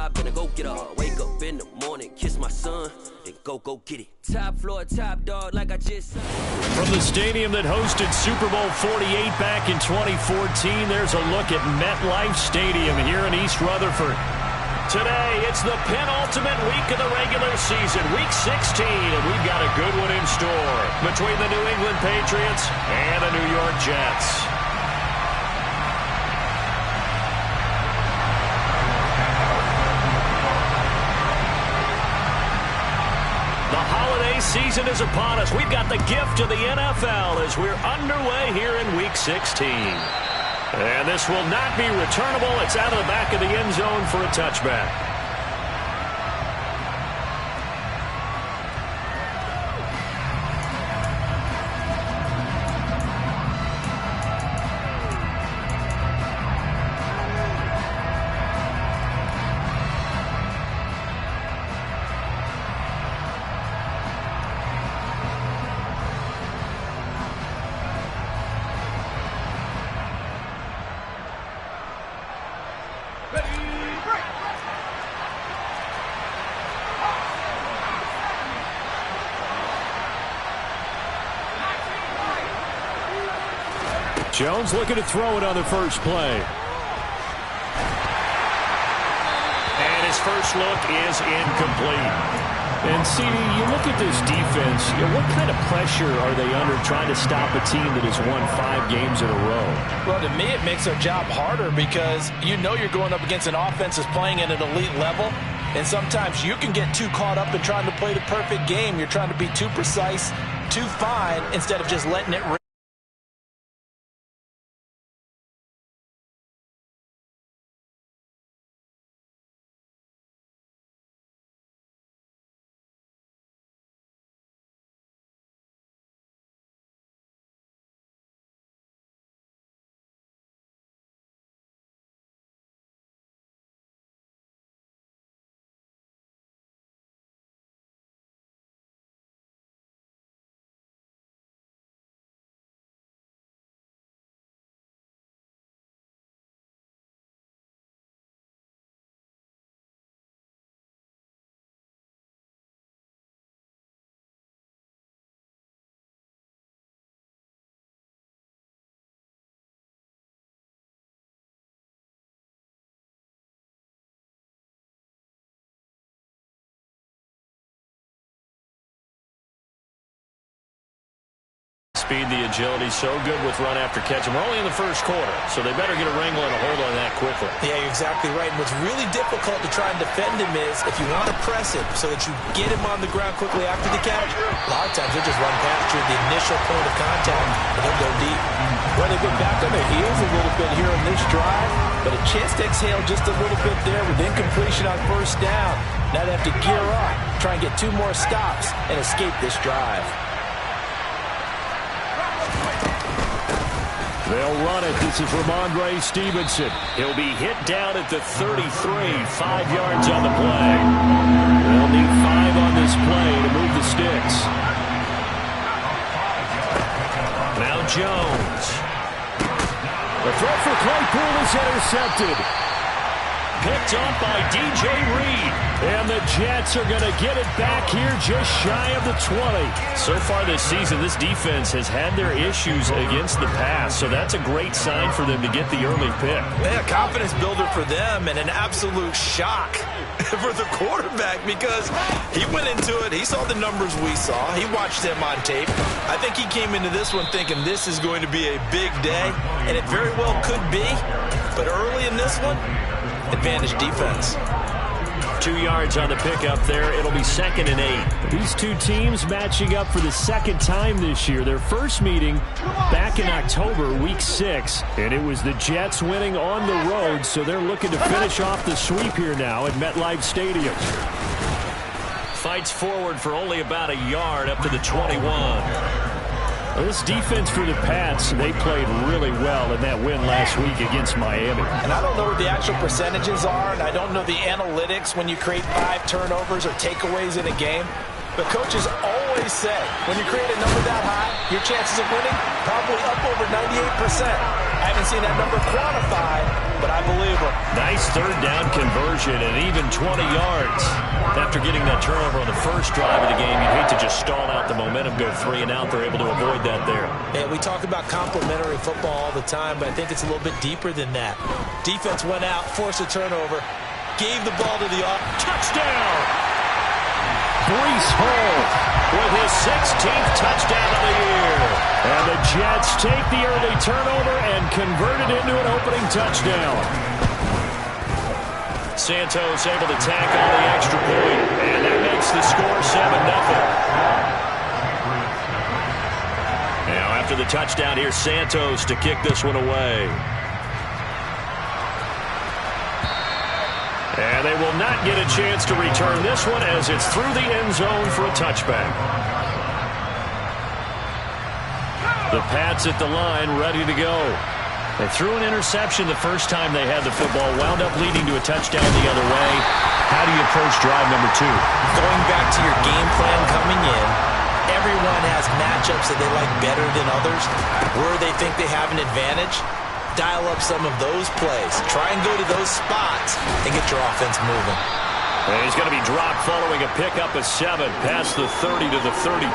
job, been a go-getter. Wake up in the morning, kiss my son, then go get it. Top floor, top dog, like I just said. From the stadium that hosted Super Bowl 48 back in 2014, there's a look at MetLife Stadium here in East Rutherford. Today, it's the penultimate week of the regular season, Week 16, and we've got a good one in store between the New England Patriots and the New York Jets. The holiday season is upon us. We've got the gift of the NFL as we're underway here in Week 16. And this will not be returnable. It's out of the back of the end zone for a touchback. Jones looking to throw it on the first play. And his first look is incomplete. And, CD, you look at this defense, what kind of pressure are they under trying to stop a team that has won 5 games in a row? Well, to me, it makes their job harder because you know you're going up against an offense that's playing at an elite level. And sometimes you can get too caught up in trying to play the perfect game. You're trying to be too precise, too fine, instead of just letting it rip. Speed, the agility, so good with run after catch. And we're only in the first quarter, so they better get a wrangle and a hold on that quickly. Yeah, you're exactly right. And what's really difficult to try and defend him is if you want to press him so that you get him on the ground quickly after the catch, a lot of times he'll just run past you at the initial point of contact, and he'll go deep. Well, they've been back on their heels a little bit here on this drive, but a chance to exhale just a little bit there with incompletion on first down. Now they have to gear up, try and get 2 more stops, and escape this drive. They'll run it. This is Ramondre Stevenson. He'll be hit down at the 33, 5 yards on the play. They'll need 5 on this play to move the sticks. Now Jones. The throw for Claypool is intercepted. Picked up by DJ Reed. And the Jets are going to get it back here just shy of the 20. So far this season, this defense has had their issues against the pass, so that's a great sign for them to get the early pick. Yeah, confidence builder for them and an absolute shock for the quarterback because he went into it. He saw the numbers we saw. He watched them on tape. I think he came into this one thinking this is going to be a big day, and it very well could be. But early in this one, advantage defense. 2 yards on the pickup there. It'll be 2nd and 8. These two teams matching up for the second time this year. Their first meeting back in October, Week 6, and it was the Jets winning on the road, so they're looking to finish off the sweep here now at MetLife Stadium. Fights forward for only about a yard up to the 21. This defense for the Pats, they played really well in that win last week against Miami. And I don't know what the actual percentages are, and I don't know the analytics when you create 5 turnovers or takeaways in a game. But coaches always say, when you create a number that high, your chances of winning probably up over 98%. I haven't seen that number quantified, but I believe him. Nice third down conversion and even 20 yards. After getting that turnover on the first drive of the game, you'd hate to just stall out the momentum, go 3 and out. They're able to avoid that there. And we talk about complementary football all the time, but I think it's a little bit deeper than that. Defense went out, forced a turnover, gave the ball to the offense. Touchdown! Breece Hall with his 16th touchdown of the year. And the Jets take the early turnover and convert it into an opening touchdown. Santos able to tack on the extra point, and that makes the score 7-0. Now after the touchdown, here's Santos to kick this one away. And they will not get a chance to return this one as it's through the end zone for a touchback. The Pats at the line, ready to go. They threw an interception the first time they had the football, wound up leading to a touchdown the other way. How do you approach drive number 2? Going back to your game plan coming in, everyone has matchups that they like better than others. Where they think they have an advantage, dial up some of those plays. Try and go to those spots and get your offense moving. And he's going to be dropped following a pickup of 7 past the 30 to the 32.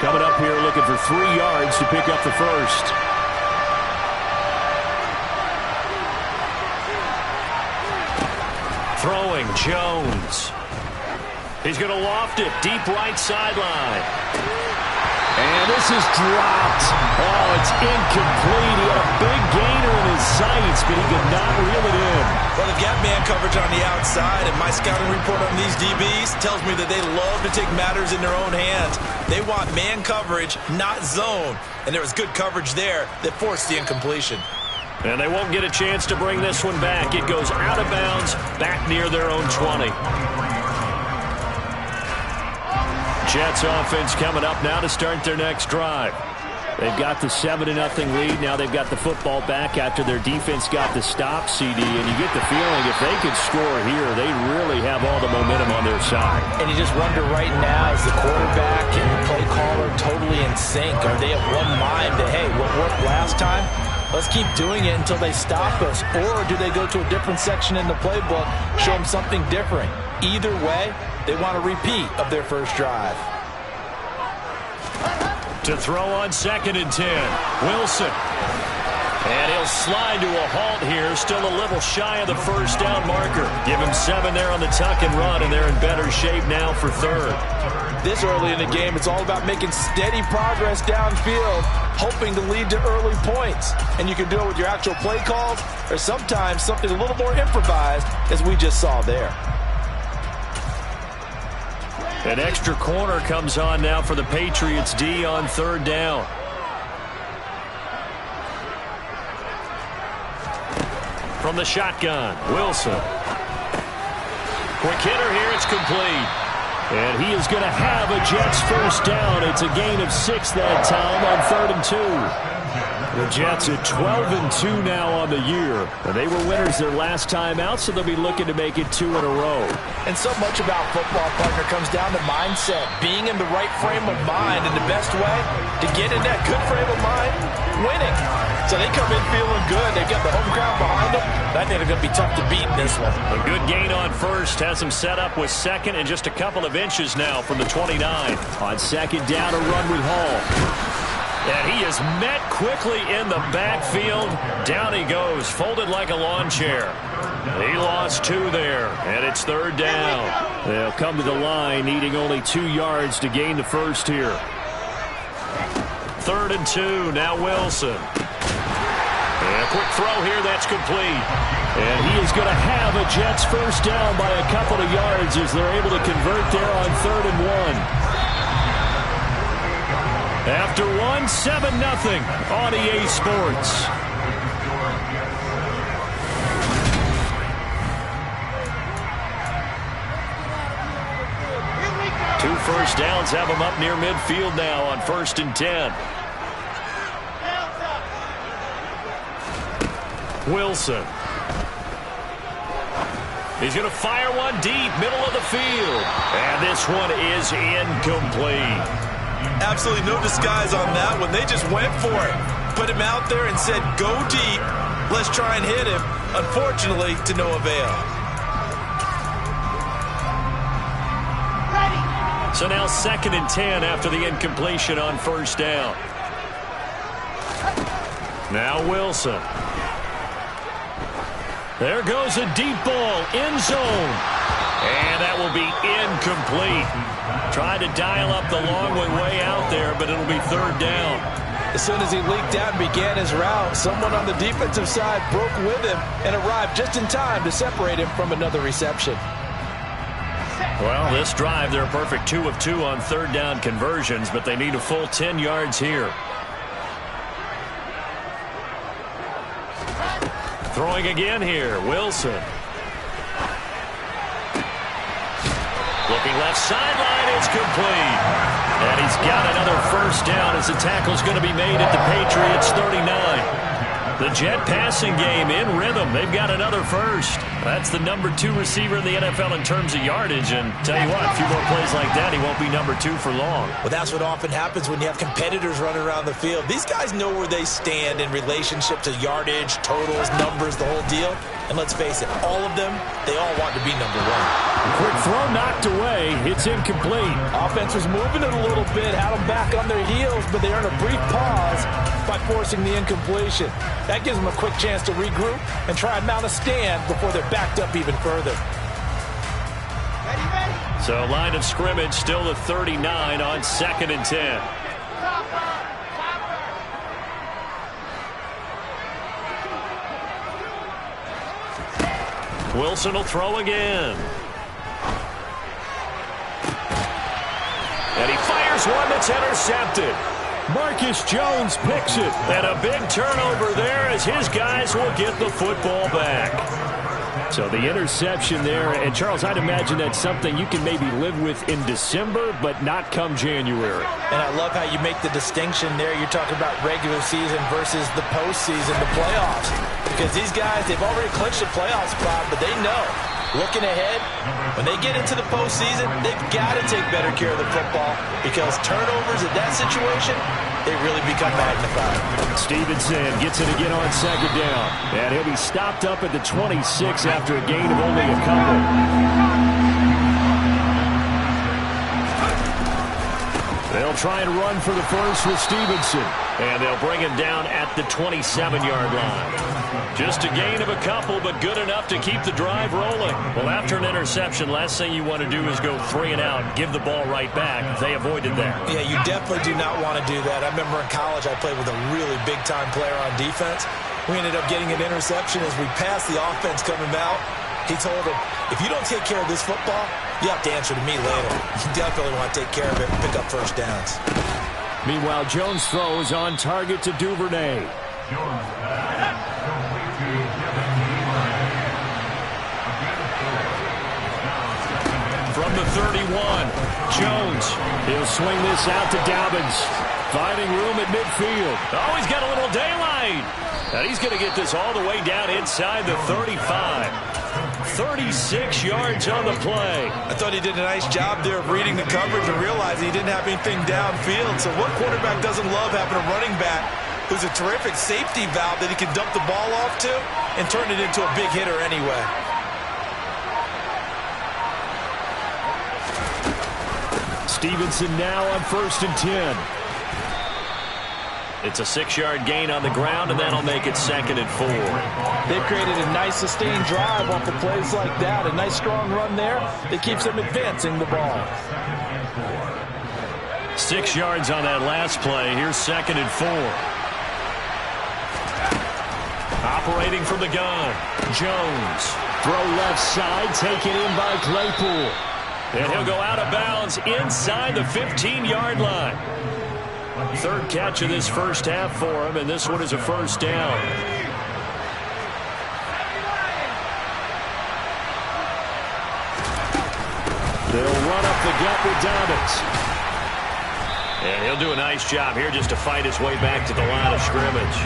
Coming up here looking for 3 yards to pick up the first. Throwing Jones. He's going to loft it deep right sideline. And this is dropped. Oh, it's incomplete. He had a big gainer in his sights, but he could not reel it in. Well, they've got man coverage on the outside, and my scouting report on these DBs tells me that they love to take matters in their own hands. They want man coverage, not zone. And there was good coverage there that forced the incompletion. And they won't get a chance to bring this one back. It goes out of bounds, back near their own 20. Jets offense coming up now to start their next drive. They've got the 7-0 lead. Now they've got the football back after their defense got the stop, CD. And you get the feeling if they could score here, they really have all the momentum on their side. And you just wonder right now, is the quarterback and the play caller totally in sync? Are they of one mind that, hey, what worked last time? Let's keep doing it until they stop us. Or do they go to a different section in the playbook, show them something different? Either way, they want a repeat of their first drive. To throw on 2nd and 10. Wilson. And he'll slide to a halt here. Still a little shy of the first down marker. Give him 7 there on the tuck and run, and they're in better shape now for 3rd. This early in the game, it's all about making steady progress downfield, hoping to lead to early points. And you can do it with your actual play calls, or sometimes something a little more improvised, as we just saw there. An extra corner comes on now for the Patriots D on 3rd down. From the shotgun, Wilson. Quick hitter here, it's complete. And he is going to have a Jets first down. It's a gain of 6 that time on 3rd and 2. The Jets at 12-2 now on the year. And they were winners their last time out, so they'll be looking to make it 2 in a row. And so much about football, partner, comes down to mindset. Being in the right frame of mind, and the best way to get in that good frame of mind, winning. So they come in feeling good. They've got the home crowd behind them. I think they're going to be tough to beat in this one. A good gain on first has them set up with 2nd and just a couple of inches now from the 29. On 2nd down, a run with Hall. And he is met quickly in the backfield. Down he goes, folded like a lawn chair. He lost 2 there, and it's 3rd down. They'll come to the line, needing only 2 yards to gain the first here. 3rd and 2, now Wilson. And a quick throw here, that's complete. And he is going to have a Jets first down by a couple of yards as they're able to convert there on 3rd and 1. After 7-0 on EA Sports. Two first downs have them up near midfield now on 1st and 10. Wilson. He's going to fire one deep, middle of the field. And this one is incomplete. Absolutely no disguise on that one. They just went for it. put him out there and said, go deep. Let's try and hit him. Unfortunately, to no avail. So now 2nd and 10 after the incompletion on first down. Now Wilson. There goes a deep ball, end zone. And that will be incomplete. Tried to dial up the long way out there, but it'll be 3rd down. As soon as he leaked out and began his route, someone on the defensive side broke with him and arrived just in time to separate him from another reception. Well, this drive, they're a perfect 2 of 2 on 3rd down conversions, but they need a full 10 yards here. Throwing again here, Wilson. Looking left sideline, it's complete. And he's got another first down as the tackle's going to be made at the Patriots 39. The Jet passing game in rhythm. They've got another first. That's the number 2 receiver in the NFL in terms of yardage. And tell you what, a few more plays like that, he won't be number 2 for long. Well, that's what often happens when you have competitors running around the field. These guys know where they stand in relationship to yardage, totals, numbers, the whole deal. And let's face it, all of them, they all want to be number 1. Quick throw knocked away. It's incomplete. Offense was moving it a little bit, had them back on their heels, but they earned a brief pause by forcing the incompletion. That gives them a quick chance to regroup and try and mount a stand before they're backed up even further. So line of scrimmage still the 39 on 2nd and 10. Wilson will throw again. And he fires one that's intercepted. Marcus Jones picks it. And a big turnover there as his guys will get the football back. So the interception there. And, Charles, I'd imagine that's something you can maybe live with in December, but not come January. And I love how you make the distinction there. You're talking about regular season versus the postseason, the playoffs. Because these guys, they've already clinched a playoff spot, but they know, looking ahead, when they get into the postseason, they've got to take better care of the football because turnovers in that situation, they really become magnified. Stevenson gets it again on 2nd down. And he'll be stopped up at the 26 after a gain of only a couple. They'll try and run for the first with Stevenson. And they'll bring him down at the 27-yard line. Just a gain of a couple, but good enough to keep the drive rolling. Well, after an interception, last thing you want to do is go 3 and out, give the ball right back. They avoided that. Yeah, you definitely do not want to do that. I remember in college I played with a really big-time player on defense. We ended up getting an interception as we passed the offense coming out. He told him, if you don't take care of this football, you have to answer to me later. You definitely want to take care of it and pick up first downs. Meanwhile, Jones throws on target to Duvernay. From the 31, Jones. He'll swing this out to Dobbins. Finding room at midfield. Oh, he's got a little daylight. And he's going to get this all the way down inside the 35. 36 yards on the play. I thought he did a nice job there of reading the coverage and realizing he didn't have anything downfield. So what quarterback doesn't love having a running back who's a terrific safety valve that he can dump the ball off to and turn it into a big hitter anyway? Stevenson now on 1st and 10. It's a 6-yard gain on the ground, and that'll make it 2nd and 4. They've created a nice sustained drive off of plays like that. A nice strong run there that keeps them advancing the ball. 6 yards on that last play. Here's 2nd and 4. Operating from the gun. Jones. Throw left side, taken in by Claypool. And he'll go out of bounds inside the 15-yard line. 3rd catch of this first half for him, and this one is a first down. They'll run up the gut with Dobbins. And he'll do a nice job here just to fight his way back to the line of scrimmage.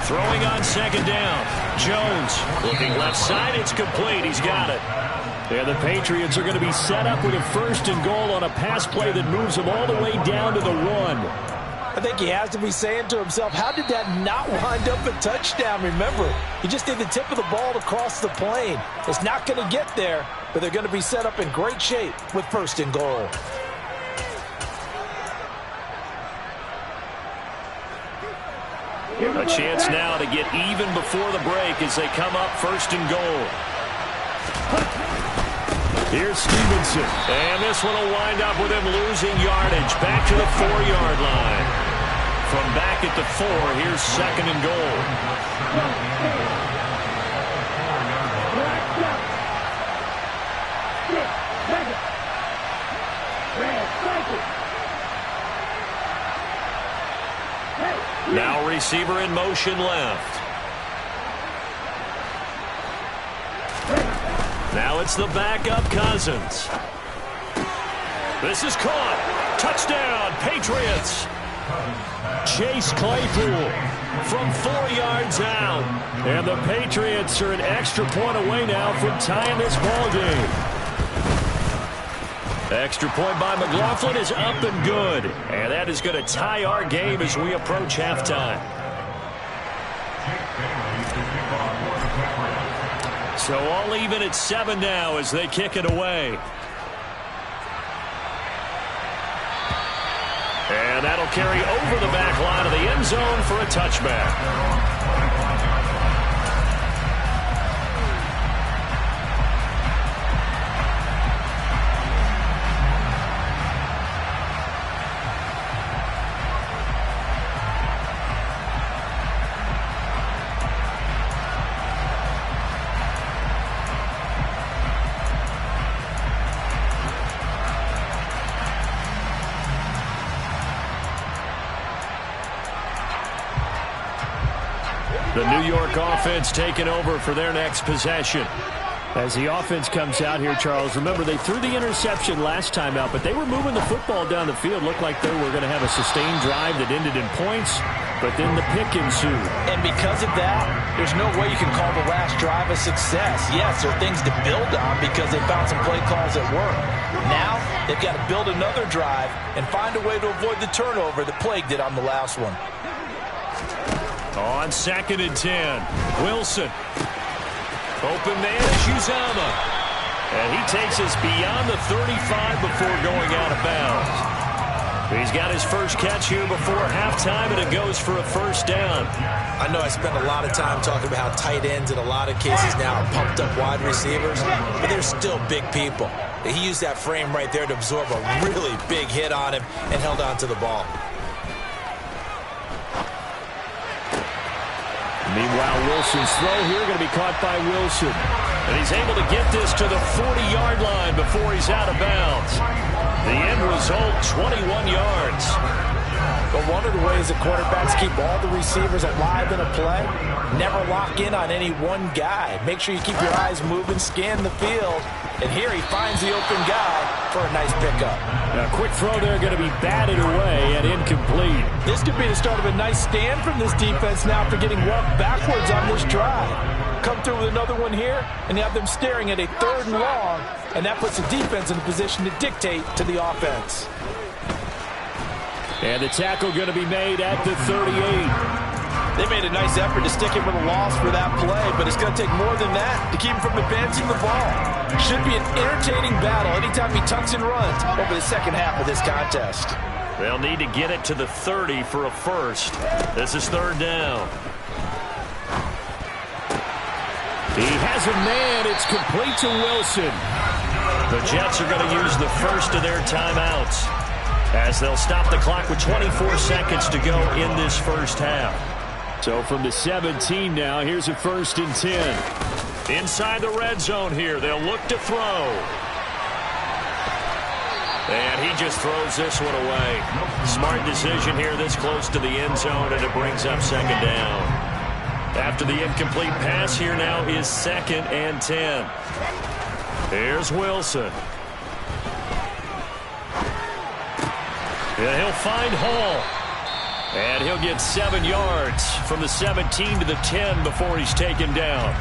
Throwing on 2nd down. Jones looking left side. It's complete. He's got it. And the Patriots are going to be set up with a 1st and goal on a pass play that moves them all the way down to the 1. I think he has to be saying to himself, how did that not wind up a touchdown? Remember, he just did the tip of the ball to cross the plane. It's not going to get there, but they're going to be set up in great shape with 1st and goal. A chance now to get even before the break as they come up 1st and goal. Here's Stevenson. And this one will wind up with him losing yardage. Back to the 4-yard line. From back at the 4, here's 2nd and goal. Now receiver in motion left. Now it's the backup Cousins. This is caught. Touchdown, Patriots. Chase Claypool from 4 yards out. And the Patriots are an extra point away now from tying this ball game. Extra point by McLaughlin is up and good. And that is going to tie our game as we approach halftime. So all even at 7 now as they kick it away. And that'll carry over the back line of the end zone for a touchback. The New York offense taking over for their next possession. As the offense comes out here, Charles, remember they threw the interception last time out, but they were moving the football down the field. Looked like they were going to have a sustained drive that ended in points, but then the pick ensued. And because of that, there's no way you can call the last drive a success. Yes, there are things to build on because they found some play calls that work. Now, they've got to build another drive and find a way to avoid the turnover that plagued it on the last one. On 2nd and 10, Wilson. Open man is Uzomah. And he takes us beyond the 35 before going out of bounds. He's got his first catch here before halftime, and it goes for a 1st down. I know I spent a lot of time talking about how tight ends in a lot of cases now are pumped up wide receivers, but they're still big people. He used that frame right there to absorb a really big hit on him and held on to the ball. Meanwhile, Wilson's throw here going to be caught by Wilson. And he's able to get this to the 40-yard line before he's out of bounds. The end result, 21 yards. But one of the ways that quarterbacks keep all the receivers alive in a play, never lock in on any one guy. Make sure you keep your eyes moving, scan the field. And here he finds the open guy for a nice pickup. A quick throw there going to be batted away and incomplete. This could be the start of a nice stand from this defense now for getting walked backwards on this drive. Come through with another one here, and you have them staring at a 3rd and long, and that puts the defense in a position to dictate to the offense. And the tackle going to be made at the 38. They made a nice effort to stick him with a loss for that play, but it's going to take more than that to keep him from advancing the ball. Should be an entertaining battle anytime he tucks and runs over the second half of this contest. They'll need to get it to the 30 for a 1st. This is 3rd down. He has a man. It's complete to Wilson. The Jets are going to use the first of their timeouts as they'll stop the clock with 24 seconds to go in this first half. So from the 17 now, here's a 1st and 10. Inside the red zone here, they'll look to throw. And he just throws this one away. Smart decision here this close to the end zone, and it brings up 2nd down. After the incomplete pass, here now is 2nd and 10. Here's Wilson. And he'll find Hall. And he'll get 7 yards from the 17 to the 10 before he's taken down.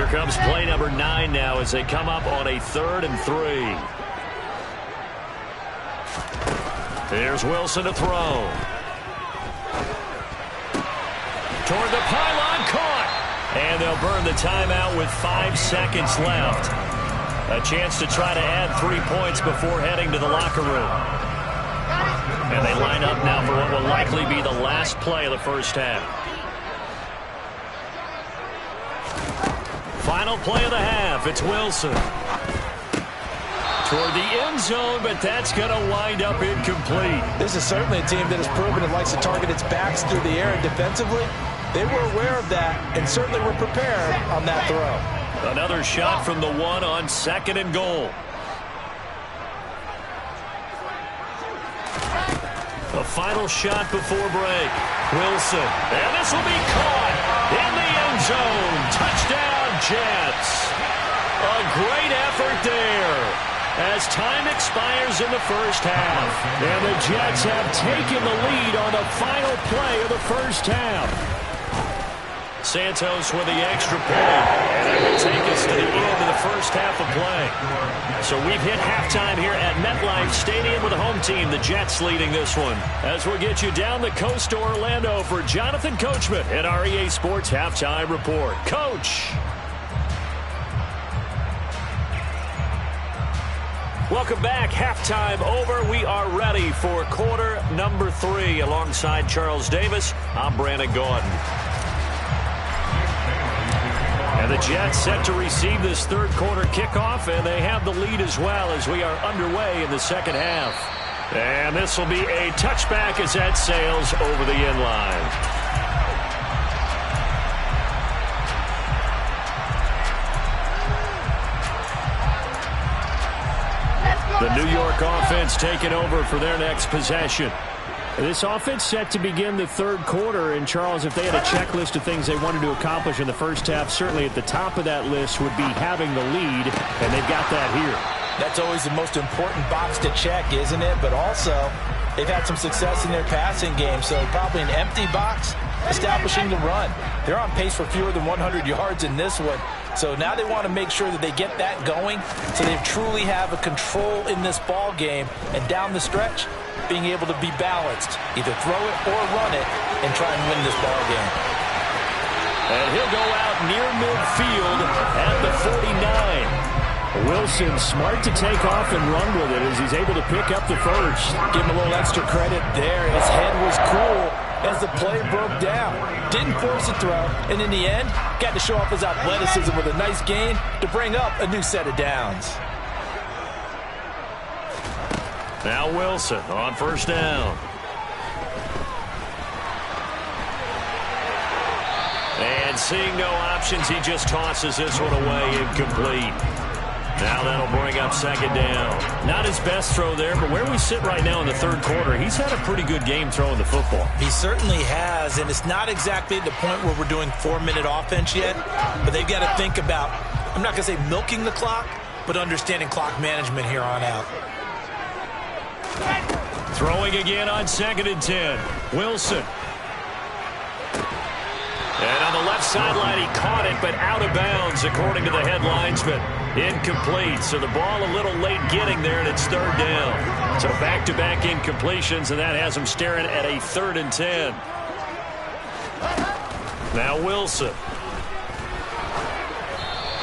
Here comes play number 9 now as they come up on a 3rd and 3. Here's Wilson to throw. Toward the pylon, caught. And they'll burn the timeout with 5 seconds left. A chance to try to add 3 points before heading to the locker room. And they line up now for what will likely be the last play of the first half. Final play of the half. It's Wilson. Toward the end zone, but that's going to wind up incomplete. This is certainly a team that has proven it likes to target its backs through the air, and defensively, they were aware of that and certainly were prepared on that throw. Another shot from the 1 on 2nd and goal. A final shot before break. Wilson. And this will be caught in the end zone. Touchdown, Jets. A great effort there as time expires in the first half. And the Jets have taken the lead on the final play of the first half. Santos with the extra point, and that will take us to the end of the first half of play. So we've hit halftime here at MetLife Stadium with the home team, the Jets, leading this one. As we'll get you down the coast to Orlando for Jonathan Coachman at our EA Sports Halftime Report. Coach. Welcome back. Halftime over. We are ready for quarter number 3. Alongside Charles Davis, I'm Brandon Gaudin. And the Jets set to receive this third quarter kickoff, and they have the lead as well as we are underway in the second half. And this will be a touchback as that sails over the end line. The New York offense taking over for their next possession. This offense set to begin the third quarter, and Charles, if they had a checklist of things they wanted to accomplish in the first half, certainly at the top of that list would be having the lead, and they've got that here. That's always the most important box to check, isn't it? But also, they've had some success in their passing game, so probably an empty box, establishing the run. They're on pace for fewer than 100 yards in this one, so now they want to make sure that they get that going so they truly have a control in this ball game, and down the stretch, being able to be balanced, either throw it or run it, and try and win this ball game. And he'll go out near midfield at the 49. Wilson smart to take off and run with it as he's able to pick up the first. Give him a little extra credit there. His head was cool as the play broke down. Didn't force a throw, and in the end, got to show off his athleticism with a nice gain to bring up a new set of downs. Now Wilson on first down. And seeing no options, he just tosses this one away, incomplete. Now that'll bring up second down. Not his best throw there, but where we sit right now in the third quarter, he's had a pretty good game throwing the football. He certainly has, and it's not exactly the point where we're doing 4-minute offense yet, but they've got to think about, I'm not going to say milking the clock, but understanding clock management here on out. Throwing again on 2nd and 10. Wilson. And on the left sideline, he caught it, but out of bounds, according to the head linesman. Incomplete, so the ball a little late getting there, and it's third down. So back-to-back incompletions, and that has him staring at a 3rd and 10. Now Wilson.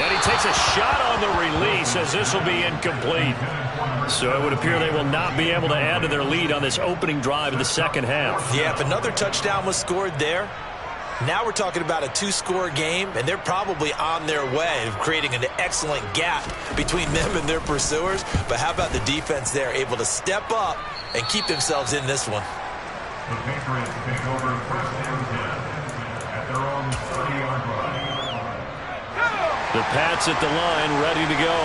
And he takes a shot on the release as this will be incomplete. So it would appear they will not be able to add to their lead on this opening drive of the second half. Yeah, if another touchdown was scored there, now we're talking about a 2-score game, and they're probably on their way of creating an excellent gap between them and their pursuers. But how about the defense there, able to step up and keep themselves in this one? The Patriots take over first and 10 at their own 30-yard line. The Pats at the line, ready to go.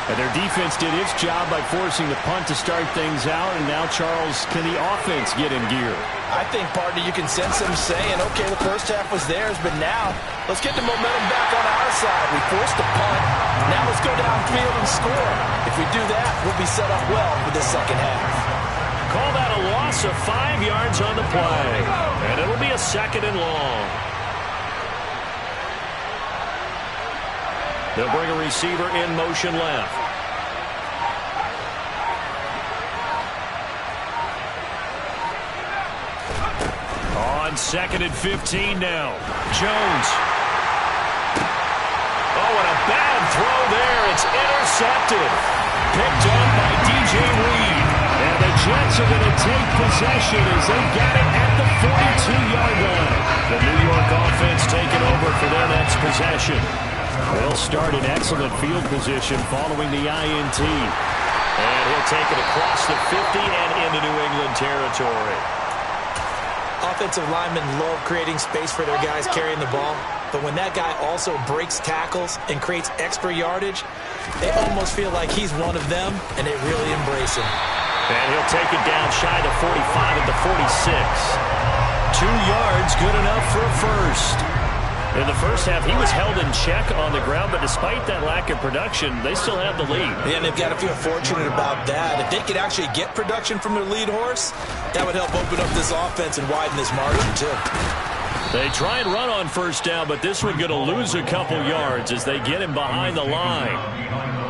And their defense did its job by forcing the punt to start things out. And now, Charles, can the offense get in gear? I think, partner, you can sense them saying, okay, the first half was theirs, but now let's get the momentum back on our side. We forced the punt. Now let's go downfield and score. If we do that, we'll be set up well for the second half. Call that a loss of 5 yards on the play. And it'll be a 2nd and long. They'll bring a receiver in motion left. On 2nd and 15 now. Jones. Oh, and a bad throw there. It's intercepted. Picked up by DJ Reed. And the Jets are going to take possession as they got it at the 42-yard line. The New York offense taking over for their next possession. They'll start in excellent field position following the INT. And he'll take it across the 50 and into New England territory. Offensive linemen love creating space for their guys carrying the ball. But when that guy also breaks tackles and creates extra yardage, they almost feel like he's one of them, and they really embrace him. And he'll take it down shy of the 45 at the 46. 2 yards, good enough for a first. In the first half, he was held in check on the ground, but despite that lack of production, they still have the lead. Yeah, and they've got to feel fortunate about that. If they could actually get production from their lead horse, that would help open up this offense and widen this margin, too. They try and run on first down, but this one going to lose a couple yards as they get him behind the line.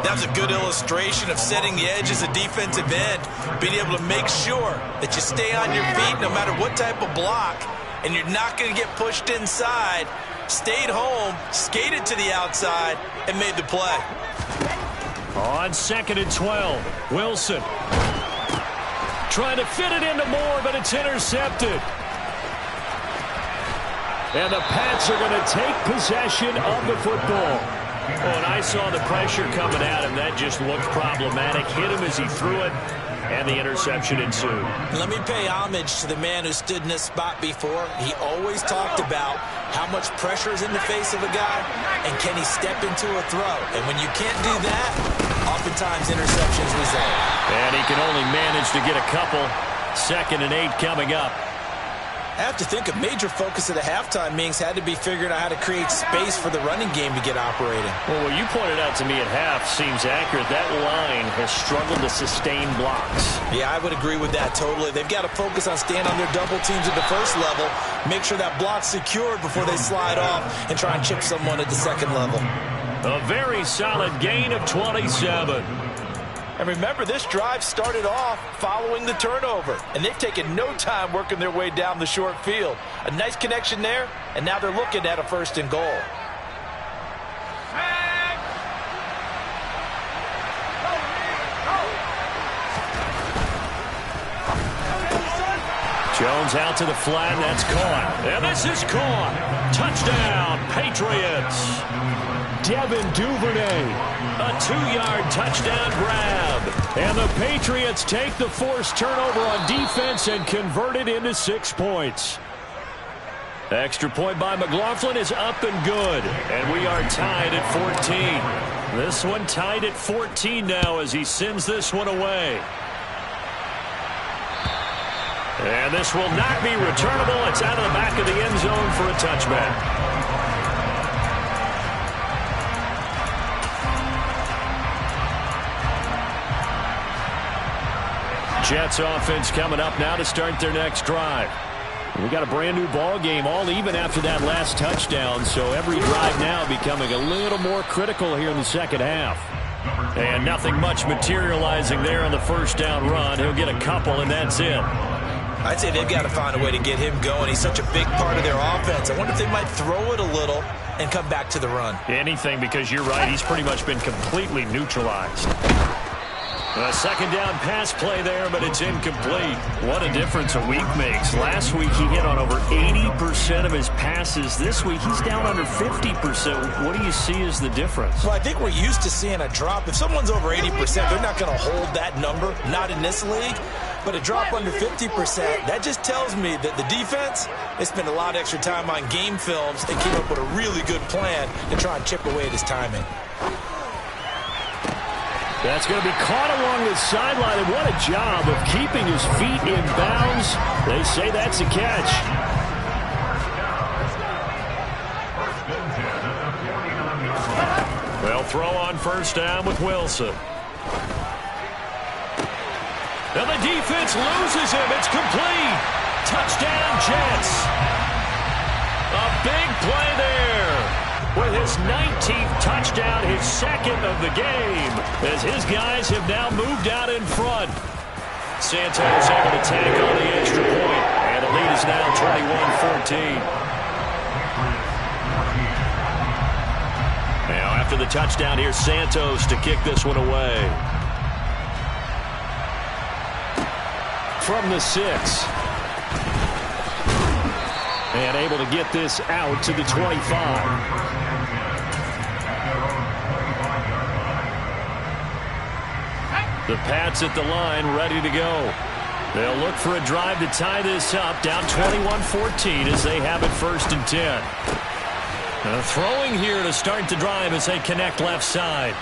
That was a good illustration of setting the edge as a defensive end, being able to make sure that you stay on your feet no matter what type of block, and you're not going to get pushed inside. Stayed home, skated to the outside, and made the play. On 2nd and 12, Wilson. Trying to fit it into Moore, but it's intercepted. And the Pats are going to take possession of the football. Oh, and I saw the pressure coming at him. That just looked problematic. Hit him as he threw it, and the interception ensued. Let me pay homage to the man who stood in this spot before. He always talked about how much pressure is in the face of a guy, and can he step into a throw. And when you can't do that, oftentimes interceptions result. And he can only manage to get a couple. 2nd and 8 coming up. I have to think a major focus of the halftime meetings had to be figuring out how to create space for the running game to get operating. Well, what you pointed out to me at half seems accurate. That line has struggled to sustain blocks. Yeah, I would agree with that totally. They've got to focus on staying on their double teams at the first level, make sure that block's secured before they slide off and try and chip someone at the second level. A very solid gain of 27. And remember, this drive started off following the turnover, and they've taken no time working their way down the short field. A nice connection there, and now they're looking at a 1st and goal. Jones out to the flat, and that's caught. And this is caught. Touchdown, Patriots. Devin Duvernay. A 2-yard touchdown grab. And the Patriots take the forced turnover on defense and convert it into 6 points. Extra point by McLaughlin is up and good. And we are tied at 14. This one tied at 14 now as he sends this one away. And this will not be returnable. It's out of the back of the end zone for a touchback. Jets offense coming up now to start their next drive. We got a brand new ball game, all even after that last touchdown, so every drive now becoming a little more critical here in the second half. And nothing much materializing there on the first down run. He'll get a couple, and that's it. I'd say they've got to find a way to get him going. He's such a big part of their offense. I wonder if they might throw it a little and come back to the run. Anything, because you're right, he's pretty much been completely neutralized. A second down pass play there, but it's incomplete. What a difference a week makes. Last week he hit on over 80% of his passes. This week he's down under 50%. What do you see as the difference? Well, I think we're used to seeing a drop. If someone's over 80%, they're not going to hold that number, not in this league. But a drop under 50%, that just tells me that the defense, they spent a lot of extra time on game films and came up with a really good plan to try and chip away at his timing. That's going to be caught along the sideline, and what a job of keeping his feet in bounds. They say that's a catch. They'll throw on first down with Wilson. And the defense loses him. It's complete. Touchdown, Jets. A big play there. with his 19th touchdown, his second of the game, as his guys have now moved out in front. Santos able to tag on the extra point, and the lead is now 21-14. Now after the touchdown, here's Santos to kick this one away. From the 6. And able to get this out to the 25. The Pats at the line, ready to go. They'll look for a drive to tie this up, down 21-14 as they have it 1st and 10. Throwing here to start the drive as they connect left side.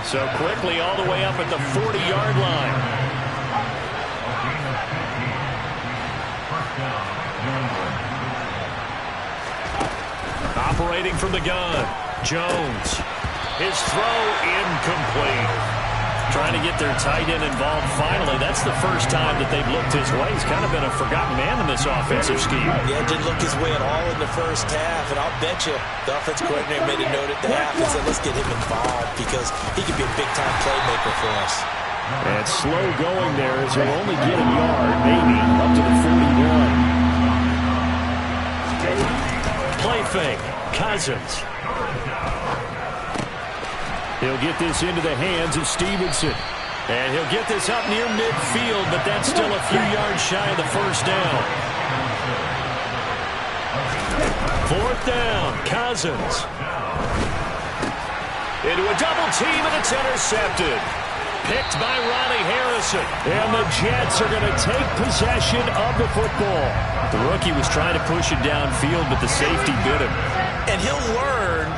So quickly all the way up at the 40-yard line. Operating from the gun, Jones. His throw incomplete. Trying to get their tight end involved finally. That's the first time that they've looked his way. He's kind of been a forgotten man in this offensive scheme. Yeah, didn't look his way at all in the first half. And I'll bet you the offensive coordinator made a note at the half and said, let's get him involved because he could be a big-time playmaker for us. And slow going there as he'll only get a yard, maybe, up to the 41. Play fake. Cousins. He'll get this into the hands of Stevenson. And he'll get this up near midfield, but that's still a few yards shy of the first down. 4th down, Cousins. Into a double team, and it's intercepted. Picked by Ronnie Harrison. And the Jets are going to take possession of the football. The rookie was trying to push it downfield, but the safety bit him. And he'll learn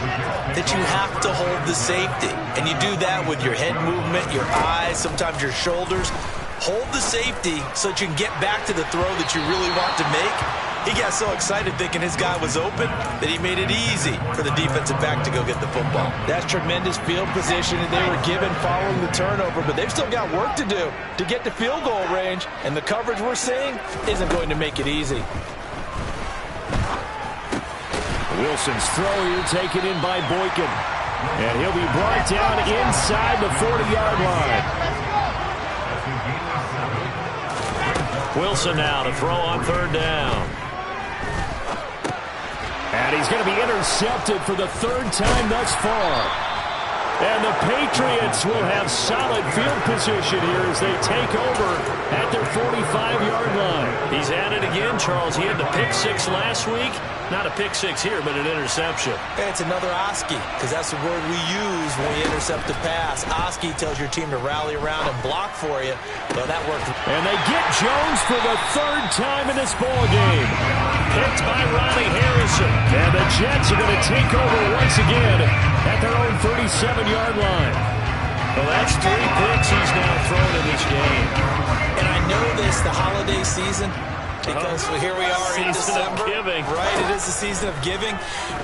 that you have to hold the safety. And you do that with your head movement, your eyes, sometimes your shoulders. Hold the safety so that you can get back to the throw that you really want to make. He got so excited thinking his guy was open that he made it easy for the defensive back to go get the football. That's tremendous field position that they were given following the turnover, but they've still got work to do to get to field goal range, and the coverage we're seeing isn't going to make it easy. Wilson's throw here taken in by Boykin. And he'll be brought down inside the 40-yard line. Wilson now to throw on 3rd down. And he's going to be intercepted for the 3rd time thus far. And the Patriots will have solid field position here as they take over at their 45-yard line. He's at it again, Charles. He had the pick 6 last week. Not a pick 6 here, but an interception. It's another Oski, because that's the word we use when we intercept a pass. Oski tells your team to rally around and block for you. So that worked. And they get Jones for the 3rd time in this ballgame. Picked by Ronnie Harrison. And the Jets are going to take over once again at their own 37-yard line. Well, that's 3 picks he's now thrown in this game. And I know this, the holiday season, because here we are in December. Right, it is the season of giving.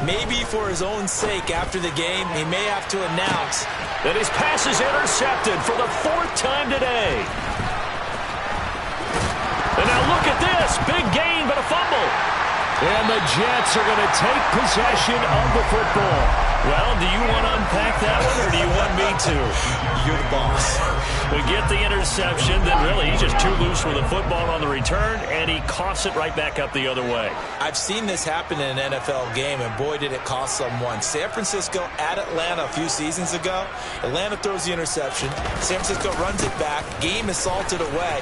Maybe for his own sake after the game, he may have to announce that his pass is intercepted for the 4th time today. And now look at this. Big gain, but a fumble. And the Jets are going to take possession of the football. Well, do you want to unpack that one, or do you want me to? You're the boss. We get the interception, then really he's just too loose with the football on the return, and he coughs it right back up the other way. I've seen this happen in an NFL game, and boy, did it cost someone. San Francisco at Atlanta a few seasons ago. Atlanta throws the interception. San Francisco runs it back. Game is salted away.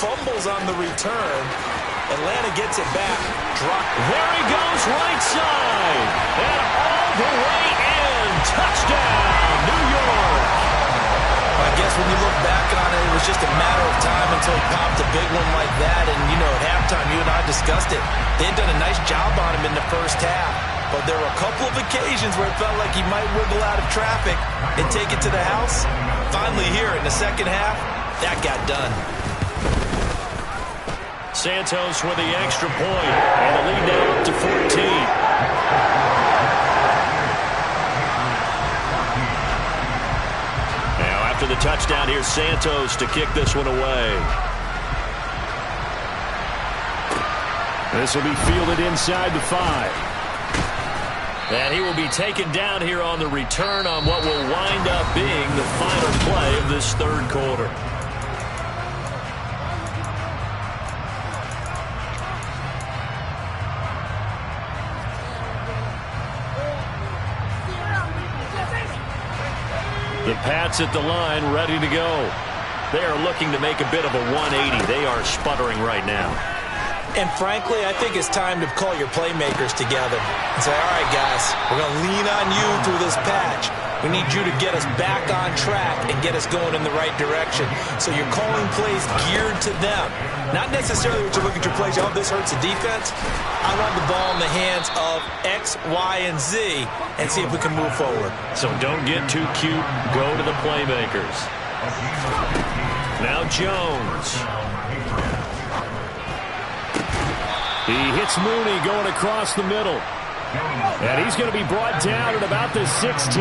Fumbles on the return. Atlanta gets it back. Drop. There he goes, right side. And all the way in. Touchdown, New York. I guess when you look back on it, it was just a matter of time until he popped a big one like that. And, you know, at halftime, you and I discussed it. They had done a nice job on him in the first half. But there were a couple of occasions where it felt like he might wiggle out of traffic and take it to the house. Finally here in the second half, that got done. Santos with the extra point, and the lead now up to 14. Now after the touchdown, here's Santos to kick this one away. This will be fielded inside the 5. And he will be taken down here on the return on what will wind up being the final play of this third quarter. The Pats at the line, ready to go. They are looking to make a bit of a 180. They are sputtering right now. And frankly, I think it's time to call your playmakers together and say, all right, guys, we're going to lean on you through this patch. We need you to get us back on track and get us going in the right direction. So you're calling plays geared to them. Not necessarily what you're looking at your plays, oh, this hurts the defense. I want the ball in the hands of X, Y, and Z and see if we can move forward. So don't get too cute. Go to the playmakers. Now Jones. He hits Mooney going across the middle. And he's going to be brought down at about the 16.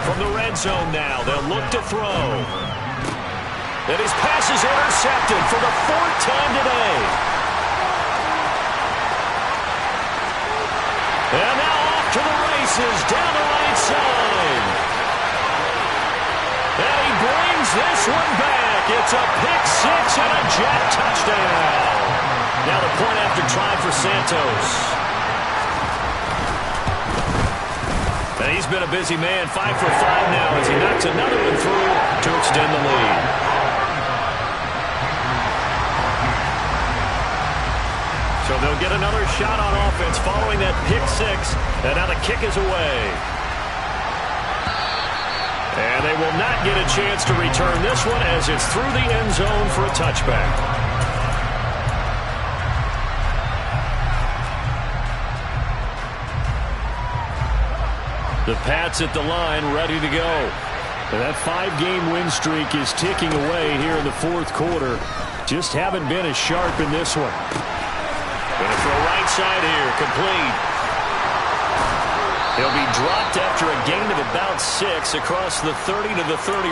From the red zone now, they'll look to throw. And his pass is intercepted for the fourth time today. And now off to the races down the right side. And he brings this one back. It's a pick six and a Jet touchdown. Now the point after try for Santos. And he's been a busy man, 5 for 5 now as he knocks another one through to extend the lead. So they'll get another shot on offense following that pick six. And now the kick is away. And they will not get a chance to return this one as it's through the end zone for a touchback. The Pats at the line, ready to go. And that 5-game win streak is ticking away here in the fourth quarter. Just haven't been as sharp in this one. Going to throw right side here, complete. He'll be dropped after a gain of about 6 across the 30 to the 31.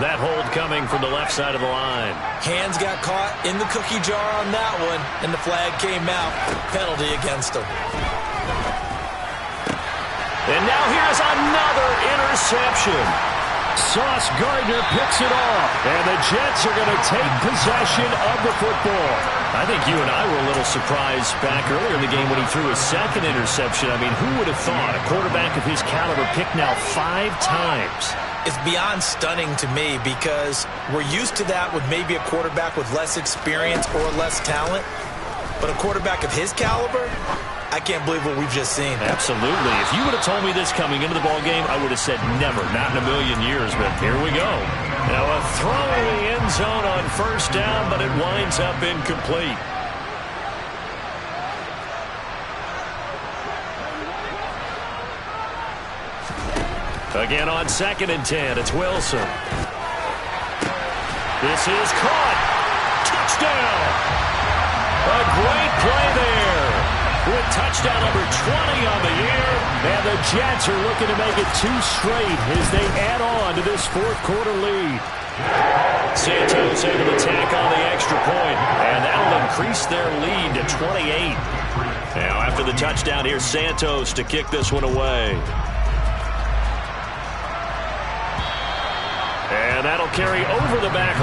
That hold coming from the left side of the line. Hands got caught in the cookie jar on that one, and the flag came out. Penalty against him. And now here's another interception. Sauce Gardner picks it off, and the Jets are going to take possession of the football. I think you and I were a little surprised back earlier in the game when he threw his second interception. I mean, who would have thought a quarterback of his caliber picked now 5 times? It's beyond stunning to me because we're used to that with maybe a quarterback with less experience or less talent. But a quarterback of his caliber, I can't believe what we've just seen. Absolutely. If you would have told me this coming into the ball game, I would have said never, not in a million years. But here we go. Now a throw in the end zone on first down, but it winds up incomplete. Again on 2nd and 10, it's Wilson. This is caught. Touchdown. A great play there. With touchdown number 20 on the year. And the Jets are looking to make it 2 straight as they add on to this fourth quarter lead. Santos able to tack on the extra point. And that'll increase their lead to 28. Now after the touchdown, here's Santos to kick this one away. And that'll carry over the back line.